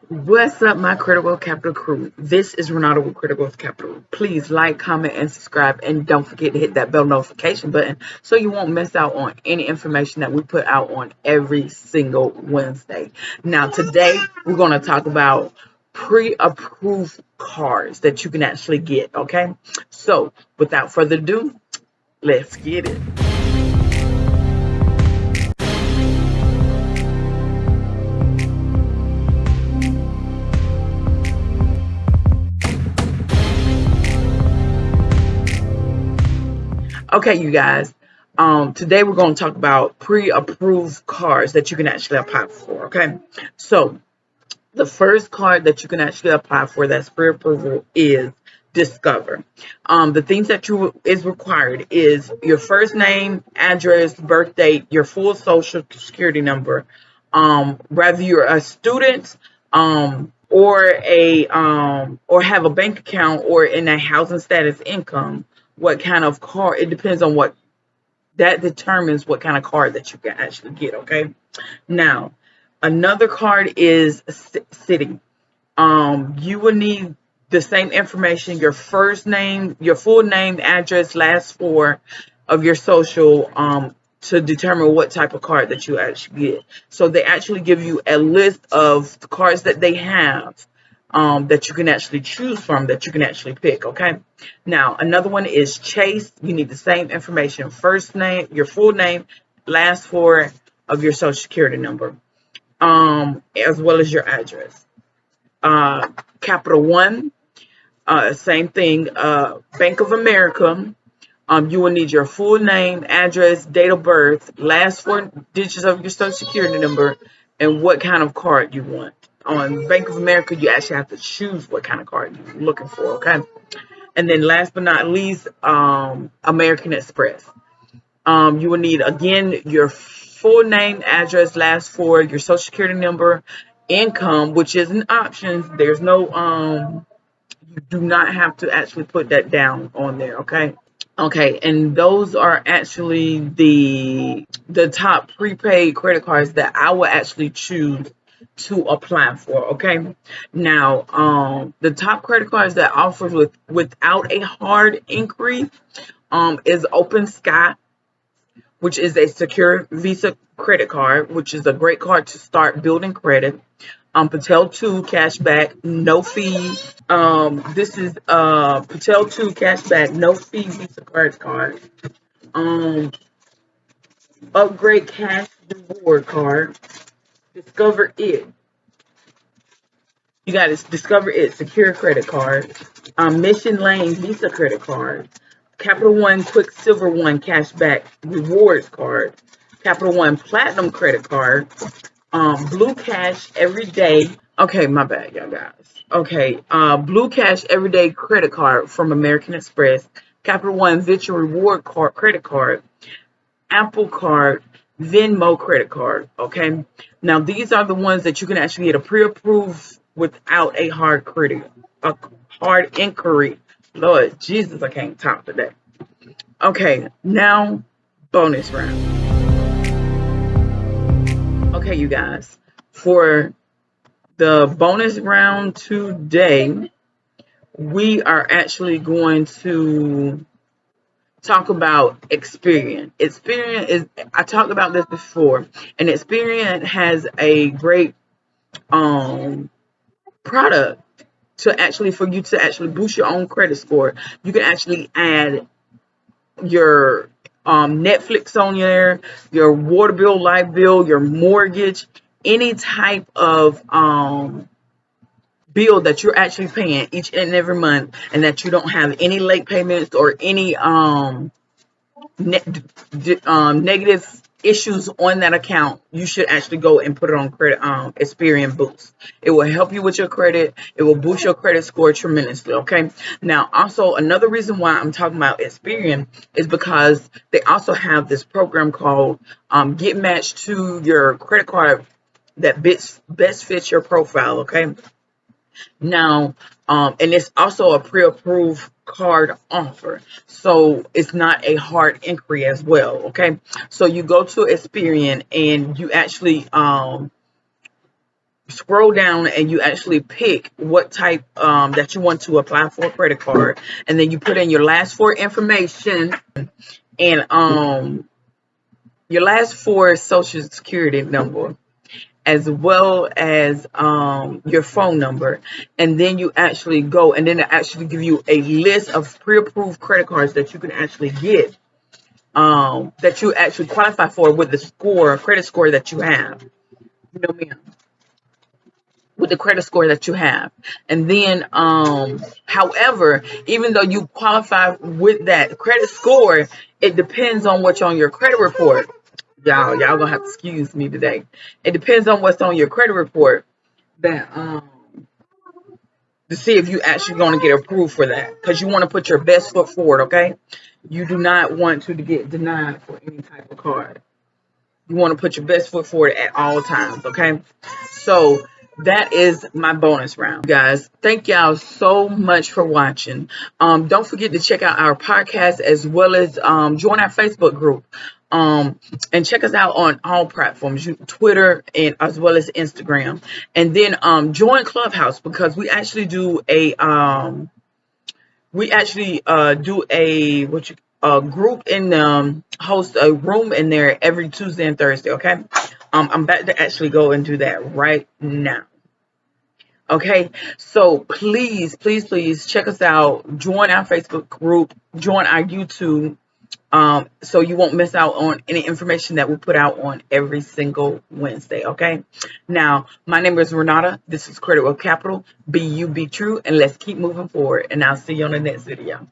What's up, my Critical Capital crew? This is Renata with Critical Capital. Please like, comment, and subscribe, and don't forget to hit that bell notification button so you won't miss out on any information that we put out on every single Wednesday. Now, today we're going to talk about pre-approved cards that you can actually get. Okay, so without further ado, let's get it. Okay, you guys. Today we're going to talk about pre-approved cards that you can actually apply for. Okay, so the first card that you can actually apply for that's pre-approval is Discover. The things that you is required is your first name, address, birth date, your full social security number. Whether you're a student, or have a bank account or in a housing status income, what kind of card, it depends on what that determines what kind of card that you can actually get. Okay, now another card is city. You will need the same information: your first name, your full name, address, last four of your social, to determine what type of card that you actually get. So they actually give you a list of the cards that they have, that you can actually choose from, that you can actually pick. Okay, now another one is Chase. You need the same information: first name, your full name, last four of your social security number, as well as your address. Capital One, same thing. Bank of America. You will need your full name, address, date of birth, last four digits of your social security number, and what kind of card you want. On Bank of America, you actually have to choose what kind of card you're looking for. Okay, and then last but not least, American Express. You will need, again, your full name, address, last four, your social security number, income, which is an option. There's no you do not have to actually put that down on there. Okay, and those are actually the top prepaid credit cards that I will actually choose to apply for. Okay, now the top credit cards that offers without a hard inquiry is Open Sky, which is a secure Visa credit card, which is a great card to start building credit. Patel 2 cashback, no fee. This is Patel 2 cashback, no fee Visa credit card. Um, Upgrade cash reward card. Discover It. You got to Discover It secure credit card. Mission Lane Visa credit card. Capital One Quicksilver One cashback rewards card. Capital One Platinum credit card. Blue Cash Everyday. Okay, my bad, y'all guys. Okay, Blue Cash Everyday credit card from American Express. Capital One Virtual Reward card credit card. Apple Card, Venmo credit card. Okay, now these are the ones that you can actually get a pre-approved without a hard inquiry. Lord Jesus, I can't talk today. Okay, now bonus round. Okay, you guys, for the bonus round today, we are actually going to talk about Experian. Experian is, I talked about this before, and Experian has a great product to actually, for you to actually boost your own credit score. You can actually add your Netflix on there, your water bill, light bill, your mortgage, any type of bill that you're actually paying each and every month, and that you don't have any late payments or any negative issues on that account. You should actually go and put it on credit Experian Boost. It will help you with your credit. It will boost your credit score tremendously. Okay, now also another reason why I'm talking about Experian is because they also have this program called Get Matched to your credit card that best fits your profile. Okay, now and it's also a pre-approved card offer, so it's not a hard inquiry as well. Okay, so you go to Experian and you actually scroll down and you actually pick what type that you want to apply for a credit card, and then you put in your last four information and your last four social security number, as well as your phone number, and then you actually go, and then it actually give you a list of pre-approved credit cards that you can actually get, that you actually qualify for with the score, credit score that you have. You know, ma'am, with the credit score that you have. And then, however, even though you qualify with that credit score, it depends on what's on your credit report. Y'all gonna have to excuse me today. It depends on what's on your credit report that to see if you actually gonna get approved for that, because you want to put your best foot forward. Okay, you do not want to get denied for any type of card. You want to put your best foot forward at all times. Okay, so that is my bonus round, guys. Thank y'all so much for watching. Don't forget to check out our podcast, as well as join our Facebook group. And check us out on all platforms, Twitter and as well as Instagram. And then join Clubhouse, because we actually do a group in host a room in there every Tuesday and Thursday. Okay, I'm about to actually go and do that right now. Okay, so please, please, please check us out. Join our Facebook group. Join our YouTube. So you won't miss out on any information that we put out on every single Wednesday. Okay. Now, my name is Renata. This is Credit with Capital. Be you, be true, and let's keep moving forward. And I'll see you on the next video.